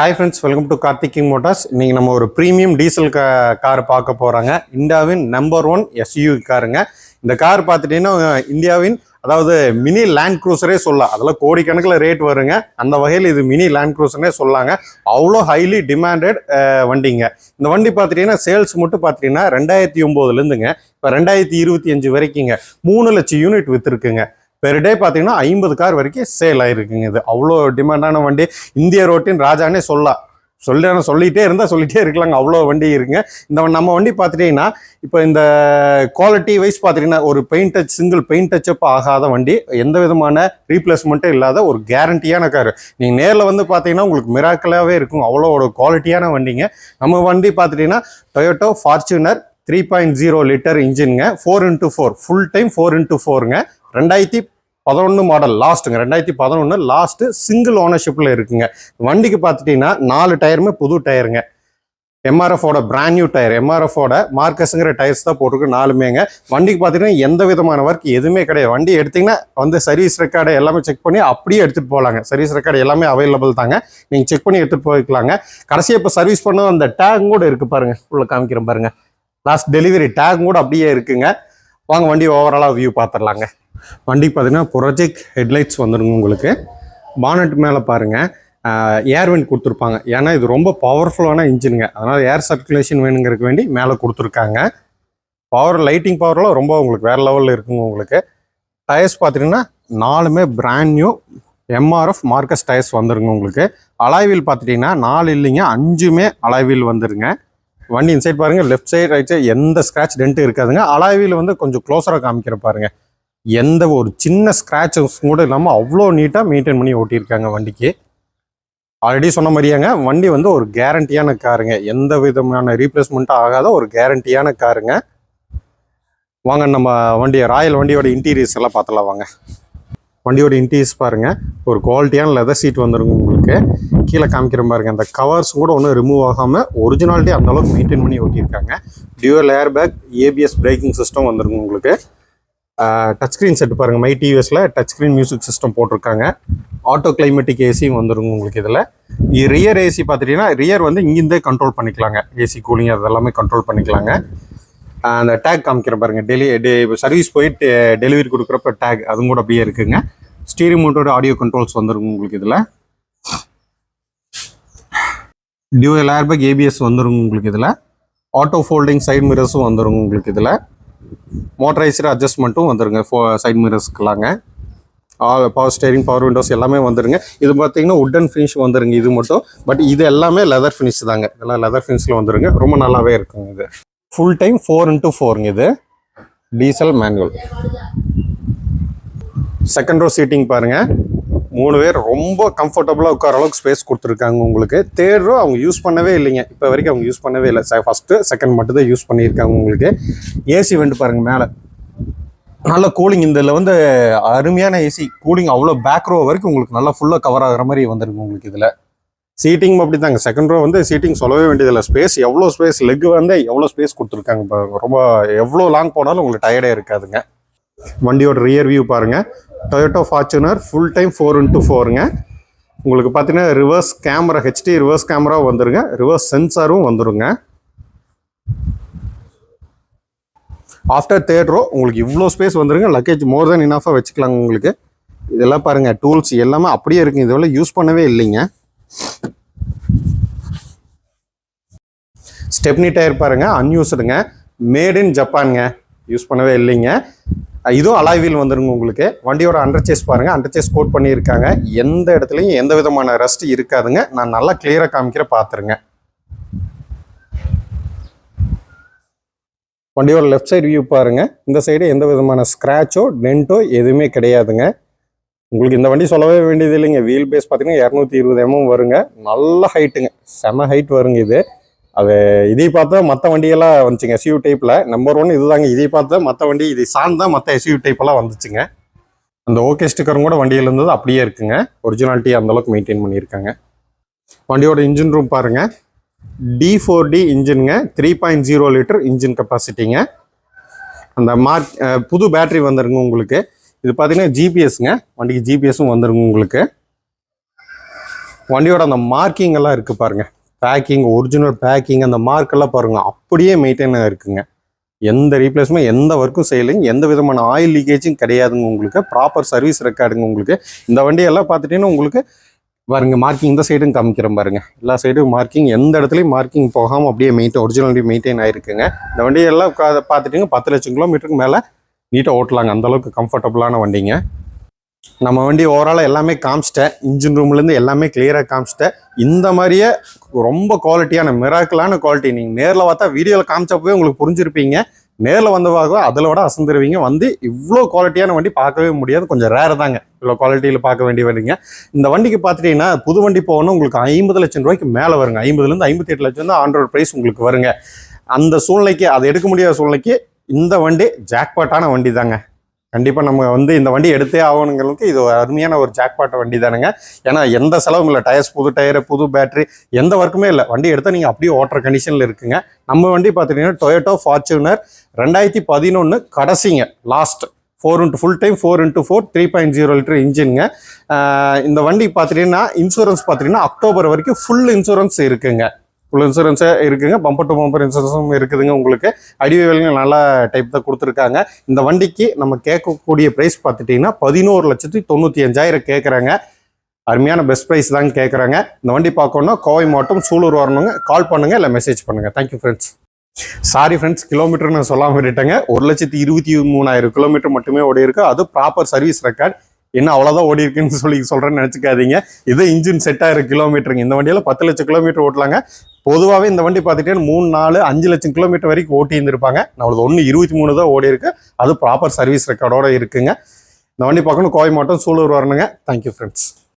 Hi friends, welcome to Karthik King Motors. இன்னைக்கு நம்ம ஒரு பிரீமியம் டீசல் கார் பார்க்க போறாங்க. இந்தியாவின் நம்பர் 1 SUV காருங்க. இந்த கார் பார்த்துட்டீங்கன்னா இந்தியாவின் அதாவது மினி லேண்ட் க்ரூசரே சொல்லலாம். அதெல்லாம் கோடிக்கணக்கில் ரேட் வருங்க. அந்த வகையில் இது மினி லேண்ட் க்ரூசர்னே சொல்லாங்க. அவ்வளோ ஹைலி டிமாண்டட் வண்டிங்க. இந்த வண்டி பார்த்துட்டீங்கன்னா சேல்ஸ் மட்டும் பார்த்துட்டீங்கன்னா 2009லேருந்துங்க இப்போ 2025 வரைக்குங்க 3 லட்சம் யூனிட் விற்றுருக்குங்க. பெர் டே பார்த்தீங்கன்னா 50 கார் வரைக்கும் சேல் ஆகிருக்குங்க. இது அவ்வளோ டிமாண்டான வண்டி. இந்திய ரோட்டின் ராஜானே சொல்லிட்டே இருக்கலாங்க. அவ்வளோ வண்டி இருக்குங்க. இந்த நம்ம வண்டி பார்த்துட்டீங்கன்னா இப்போ இந்த குவாலிட்டி வைஸ் பார்த்துட்டீங்கன்னா ஒரு சிங்கிள் பெயிண்ட் டச்சப் ஆகாத வண்டி, எந்த விதமான ரீப்ளேஸ்மெண்ட்டும் இல்லாத ஒரு கேரண்டியான கார். நீங்கள் நேரில் வந்து பார்த்தீங்கன்னா உங்களுக்கு மிராக்கலாகவே இருக்கும். அவ்வளோ ஒரு குவாலிட்டியான வண்டிங்க. நம்ம வண்டி பார்த்துட்டீங்கன்னா டொயோட்டோ ஃபார்ச்சுனர் 3.0 லிட்டர் இன்ஜினுங்க, 4x4 ஃபுல் டைம் 4x4ங்க. 2011 மாடல் லாஸ்ட்டுங்க. 2011 லாஸ்ட்டு சிங்கிள் ஓனர்ஷிப்பில் இருக்குங்க. வண்டிக்கு பார்த்துட்டிங்கன்னா 4 டயருமே புது டயருங்க. எம்ஆர்எஃபோட பிராண்ட் நியூ டயர், எம்ஆர்எஃபோட மார்க்கஸுங்கிற டயர்ஸ் தான் போட்டிருக்கு 4மேங்க. வண்டிக்கு பார்த்திங்கன்னா எந்த விதமான ஒர்க் எதுவுமே கிடையாது. வண்டி எடுத்திங்கன்னா வந்து சர்வீஸ் ரெக்கார்டு எல்லாமே செக் பண்ணி அப்படியே எடுத்துகிட்டு போகலாங்க. சர்வீஸ் ரெக்கார்டு எல்லாமே அவைலபிள் தாங்க. நீங்கள் செக் பண்ணி எடுத்துகிட்டு போய்க்கலாங்க. கடைசியாக இப்போ சர்வீஸ் பண்ண அந்த டேக் கூட இருக்குது பாருங்கள். உள்ள காமிக்கிறேன் பாருங்கள். லாஸ்ட் டெலிவரி டேக் கூட அப்படியே இருக்குங்க. வாங்க வண்டி ஓவராலாக வியூ பார்த்துடலாங்க. வண்டிக்கு பார்த்தீங்கன்னா ப்ரொஜெக்ட் ஹெட்லைட்ஸ் வந்துடுங்க. உங்களுக்கு பானட் மேலே பாருங்கள் ஏர்வெண்ட் கொடுத்துருப்பாங்க. ஏன்னா இது ரொம்ப பவர்ஃபுல்லான இன்ஜினுங்க. அதனால் ஏர் சர்க்குலேஷன் வேணுங்கிறதுக்கு வேண்டி மேலே கொடுத்துருக்காங்க. லைட்டிங் பவர்லாம் ரொம்ப உங்களுக்கு வேறு லெவலில் இருக்குங்க. உங்களுக்கு டயர்ஸ் பார்த்துட்டிங்கன்னா 4மே பிராண்ட் நியூ எம்ஆர்எஃப் மார்க்கஸ் டயர்ஸ் வந்துருங்க. உங்களுக்கு அலாய்வீல் பார்த்துட்டிங்கன்னா 4 இல்லைங்க 5மே அலாய்வீல் வந்துருங்க. வண்டி இன்சைட் பாருங்கள், லெஃப்ட் சைடு ரைட் சைடு எந்த ஸ்க்ராட்ச் டென்ட்டு இருக்காதுங்க. அலாய்வீல் வந்து கொஞ்சம் க்ளோஸராக காமிக்கிற பாருங்கள். எந்த ஒரு சின்ன ஸ்க்ராச்சஸ் கூட இல்லாமல் அவ்வளோ நீட்டாக மெயின்டைன் பண்ணி ஓட்டியிருக்காங்க வண்டிக்கு. ஆல்ரெடி சொன்ன மாதிரியாங்க வண்டி வந்து ஒரு கேரண்டியான காருங்க. எந்த விதமான ரீப்ளேஸ்மெண்ட்டும் ஆகாத ஒரு கேரண்டியான காருங்க. வாங்க நம்ம வண்டியோட இன்டீரியர்ஸ் எல்லாம் பார்த்தலாம் வாங்க. வண்டியோட இன்டீரியர்ஸ் பாருங்கள், ஒரு குவாலிட்டியான லெதர் சீட் வந்துருங்க. உங்களுக்கு கீழே காமிக்கிற பாருங்க, அந்த கவர்ஸ் கூட ஒன்றும் ரிமூவ் ஆகாமல் ஒரிஜினாலிட்டி அந்தளவுக்கு மெயின்டைன் பண்ணி ஓட்டியிருக்காங்க. Dual air bag, ABS braking system வந்துருங்க. உங்களுக்கு டச் ஸ்க்ரீன் செட் பாருங்கள். மை டிவிஎஸில் டச் ஸ்க்ரீன் மியூசிக் சிஸ்டம் போட்டிருக்காங்க. ஆட்டோ கிளைமேட்டிக் ஏசியும் வந்துருங்க. உங்களுக்கு இதில் ரியர் ஏசி பார்த்துட்டிங்கன்னா ரியர் வந்து இங்கிருந்தே கண்ட்ரோல் பண்ணிக்கலாங்க. ஏசி கூலிங் அதெல்லாமே கண்ட்ரோல் பண்ணிக்கலாங்க. அந்த டேக் காமிக்கிற பாருங்கள், சர்வீஸ் போயிட்டு டெலிவரி கொடுக்குறப்ப டேக் அதுவும் கூட அப்படியே இருக்குங்க. ஸ்டீரிங் மோட்டோட ஆடியோ கண்ட்ரோல்ஸ் வந்துருங்க. உங்களுக்கு இதில் டியூவல் ஏர்பேக் ஏபிஎஸ் வந்துருங்க. உங்களுக்கு இதில் ஆட்டோ ஃபோல்டிங் சைட் மிரர்ஸும் வந்துருங்க. உங்களுக்கு இதில் மோட்டரைஸ்டு அட்ஜஸ்ட்மெண்ட்டும் வந்துருங்க. சைட் மிரர்ஸ்க்கலாங்க. பவர் ஸ்டேரிங், பவர் விண்டோஸ் எல்லாமே வந்துருங்க. இது பார்த்தீங்கன்னா உட்டன் ஃபினிஷ் வந்துருங்க. இது மட்டும் பட் இது எல்லாமே லெதர் ஃபினிஷ் தாங்க. இதெல்லாம் லெதர் ஃபினிஷில் வந்துருங்க. ரொம்ப நல்லாவே இருக்குங்க. இது ஃபுல் டைம் 4x4ங்க. இது diesel manual. Second row seating பாருங்கள், 3 பேர் ரொம்ப கம்ஃபர்டபுளாக உட்கார அளவுக்கு ஸ்பேஸ் கொடுத்துருக்காங்க. உங்களுக்கு தேர்ட் ரோ அவங்க யூஸ் பண்ணவே இல்லைங்க. இப்போ வரைக்கும் அவங்க யூஸ் பண்ணவே இல்லை. ஃபஸ்ட்டு செகண்ட் மட்டும் தான் யூஸ் பண்ணியிருக்காங்க. உங்களுக்கு ஏசி வெண்ட் பாருங்கள், மேலே நல்ல கூலிங். இதில் வந்து அருமையான ஏசி கூலிங். அவ்வளோ பேக் ரோ வரைக்கும் உங்களுக்கு நல்லா ஃபுல்லாக கவர் ஆகிற மாதிரி வந்துருக்கு. உங்களுக்கு இதில் சீட்டிங் அப்படி தாங்க. செகண்ட் ரோ வந்து சீட்டிங் சொல்லவே வேண்டியதில்லை. ஸ்பேஸ் எவ்வளோ ஸ்பேஸ், லெக் வந்து எவ்வளோ ஸ்பேஸ் கொடுத்துருக்காங்க. இப்போ ரொம்ப எவ்வளோ லாங் போனாலும் உங்களுக்கு டயர்டே இருக்காதுங்க. வண்டியோட ரியர் வியூ பாருங்கள். டொயோட்டோ ஃபார்ச்சுனர் ஃபுல் டைம் 4x4ங்க. உங்களுக்கு பார்த்தீங்கன்னா reverse camera, HD reverse camera வந்துருங்க. ரிவர்ஸ் சென்சாரும் வந்துருங்க. ஆஃப்டர் தேர்ட் ரோ உங்களுக்கு இவ்வளோ ஸ்பேஸ் வந்துருங்க. லக்கேஜ் மோர் தென் இனஃபாக வச்சுக்கலாங்க. உங்களுக்கு இதெல்லாம் பாருங்கள், டூல்ஸ் எல்லாமே அப்படியே இருக்குங்க. இதெல்லாம் யூஸ் பண்ணவே இல்லைங்க. ஸ்டெப்னி டயர் பாருங்கள், அன்யூஸ்டுங்க, மேட் இன் ஜப்பானுங்க, யூஸ் பண்ணவே இல்லைங்க. இதுவும் அலாய்வீல் வந்துருங்க. உங்களுக்கு வண்டியோட அண்டர்சேஸ் பாருங்கள், அண்டர்சேஸ் கோட் பண்ணியிருக்காங்க. எந்த இடத்துலையும் எந்த விதமான ரஸ்ட் இருக்காதுங்க. நான் நல்லா கிளியராக காமிக்கிற பார்த்துருங்க. வண்டியோட லெஃப்ட் சைடு வியூ பாருங்கள். இந்த சைடு எந்த விதமான ஸ்க்ராச்சோ டென்ட்டோ எதுவுமே கிடையாதுங்க. உங்களுக்கு இந்த வண்டி சொல்லவே வேண்டியது இல்லைங்க. வீல் பேஸ் பார்த்தீங்கன்னா 220 mm வருங்க. நல்ல ஹைட்டுங்க, செம ஹைட் வருங்க. அது இதை பார்த்தா மற்ற வண்டியெல்லாம் வந்துச்சுங்க. எஸ்யூ டைப்பில் நம்பர் 1 இதுதாங்க. இதை பார்த்தா மற்ற வண்டி இதை சார்ந்தான் மற்ற எஸ்யூ டைப்பெல்லாம் வந்துச்சுங்க. அந்த ஓகே ஸ்டிக்கரும் கூட வண்டியில் இருந்தது அப்படியே இருக்குங்க. ஒரிஜினாலிட்டி அந்தளவுக்கு மெயின்டைன் பண்ணியிருக்காங்க. வண்டியோட இன்ஜின் ரூம் பாருங்கள், D4D இன்ஜினுங்க, 3.0 லிட்டர் இன்ஜின் கெப்பாசிட்டிங்க. அந்த புது பேட்டரி வந்துருங்க. உங்களுக்கு இது பார்த்தீங்கன்னா ஜிபிஎஸ்ங்க. வண்டிக்கு ஜிபிஎஸும் வந்துருங்க. உங்களுக்கு வண்டியோட அந்த மார்க்கிங் எல்லாம் இருக்கு பாருங்க, பேக்கிங், ஒரிஜினல் பேக்கிங், அந்த மார்க் எல்லாம் பாருங்க அப்படியே மெயின்டைன் இருக்குங்க. எந்த ரீப்ளேஸ்மெண்ட், எந்த ஒர்க்கும் செய்யலைங்க, எந்த விதமான ஆயில் லீக்கேஜும் கிடையாதுங்க. உங்களுக்கு ப்ராப்பர் சர்வீஸ் ரெக்கார்டுங்க. உங்களுக்கு இந்த வண்டியெல்லாம் பார்த்துட்டீங்கன்னா உங்களுக்கு பாருங்க மார்க்கிங் இந்த சைடும் காமிக்கிறேன் பாருங்க, எல்லா சைடும் மார்க்கிங், எந்த இடத்துலையும் மார்க்கிங் போகாமல் அப்படியே ஒரிஜினல் மெயின்டைன் ஆயிருக்குங்க. இந்த வண்டியெல்லாம் பார்த்துட்டீங்கன்னா 10 லட்சம் கிலோமீட்டருக்கு மேலே நீட்டாக ஓட்டலாங்க. அந்தளவுக்கு கம்ஃபர்டபுளான வண்டிங்க. நம்ம வண்டி ஓவராலாக எல்லாமே காமிச்சிட்டேன், இன்ஜின் ரூம்லேருந்து எல்லாமே கிளியராக காமிச்சிட்டேன். இந்த மாதிரியே ரொம்ப குவாலிட்டியான மிராக்கிளான குவாலிட்டி நீங்கள் நேரில் பார்த்தா வீடியோவில் காமிச்சப்பவே உங்களுக்கு புரிஞ்சிருப்பீங்க. நேரில் வந்தவாக அதில் விட அசந்துருவீங்க. வந்து இவ்வளோ குவாலிட்டியான வண்டி பார்க்கவே முடியாது, கொஞ்சம் ரேர் தாங்க இவ்வளோ குவாலிட்டியில் பார்க்க வேண்டிய வண்டிங்க. இந்த வண்டிக்கு பார்த்துட்டீங்கன்னா புது வண்டி போகணும் உங்களுக்கு 50 லட்சம் ரூபாய்க்கு மேலே வருங்க. 50லேருந்து 58 லட்சம் தான் ஆன் ரோட் ப்ரைஸ் உங்களுக்கு வருங்க. அந்த சூழ்நிலைக்கு அதை எடுக்க முடியாத சூழ்நிலைக்கு இந்த வண்டி ஜாக்பாட்டான வண்டி தாங்க. கண்டிப்பாக நம்ம வந்து இந்த வண்டி எடுத்தே ஆகணுங்களுக்கு இது ஒரு அருமையான ஒரு ஜாக்பாட் வண்டி தானுங்க. ஏன்னா எந்த செலவும் இல்லை, டயர்ஸ் புது டயரு, புது பேட்டரி, எந்த ஒர்க்குமே இல்லை. வண்டி எடுத்தால் நீங்கள் அப்படியே ஓட்டுற கண்டிஷனில் இருக்குங்க. நம்ம வண்டி பார்த்துட்டீங்கன்னா டொயோட்டோ ஃபார்ச்சுனர் 2011 கடைசிங்க, last 4x full time 4x4 3.0 litre இன்ஜினுங்க. இந்த வண்டி பார்த்துட்டீங்கன்னா இன்சூரன்ஸ் பார்த்துட்டீங்கன்னா அக்டோபர் வரைக்கும் ஃபுல் இன்சூரன்ஸ் இருக்குங்க. ஃபுல் இன்சூரன்ஸே இருக்குங்க. பம்பர் டு பம்பர் இன்சூரன்ஸும் இருக்குதுங்க. உங்களுக்கு அடிவேலுங்க நல்ல டைப் தான் கொடுத்துருக்காங்க. இந்த வண்டிக்கு நம்ம கேட்கக்கூடிய ப்ரைஸ் பார்த்துட்டிங்கன்னா 11,95,000 கேட்குறாங்க. அருமையான பெஸ்ட் ப்ரைஸ் தாங்க கேட்குறாங்க. இந்த வண்டி பார்க்கணுன்னா கோவை மாவட்டம் சூலூர் வரணுங்க. கால் பண்ணுங்கள், இல்லை மெசேஜ் பண்ணுங்கள். Thank you friends. Sorry friends, kilometre நான் சொல்லாமல் விட்டுட்டேங்க. 1,23,000 கிலோமீட்டர் மட்டுமே ஓடி இருக்கு. அது ப்ராப்பர் சர்வீஸ் ரெக்கார்ட். என்ன அவ்வளோதான் ஓடி இருக்குன்னு சொல்கிறேன்னு நினச்சிக்காதீங்க. இது இன்ஜின் செட் ஆகிருக்கு கிலோமீட்டருங்க. இந்த வண்டியில் 10 லட்சம் கிலோமீட்டர் ஓட்டலாங்க. பொதுவாகவே இந்த வண்டி பார்த்துட்டேன் 3, 4, 5 லட்சம் கிலோமீட்டர் வரைக்கும் ஓட்டி இருந்திருப்பாங்க. நம்மளது 1,23 தான் ஓடி இருக்கு. அது ப்ராப்பர் சர்வீஸ் ரெக்கார்டோட இருக்குங்க. இந்த வண்டி பார்க்கணும் கோவை மாவட்டம் சூலூர் வரணுங்க. Thank you friends.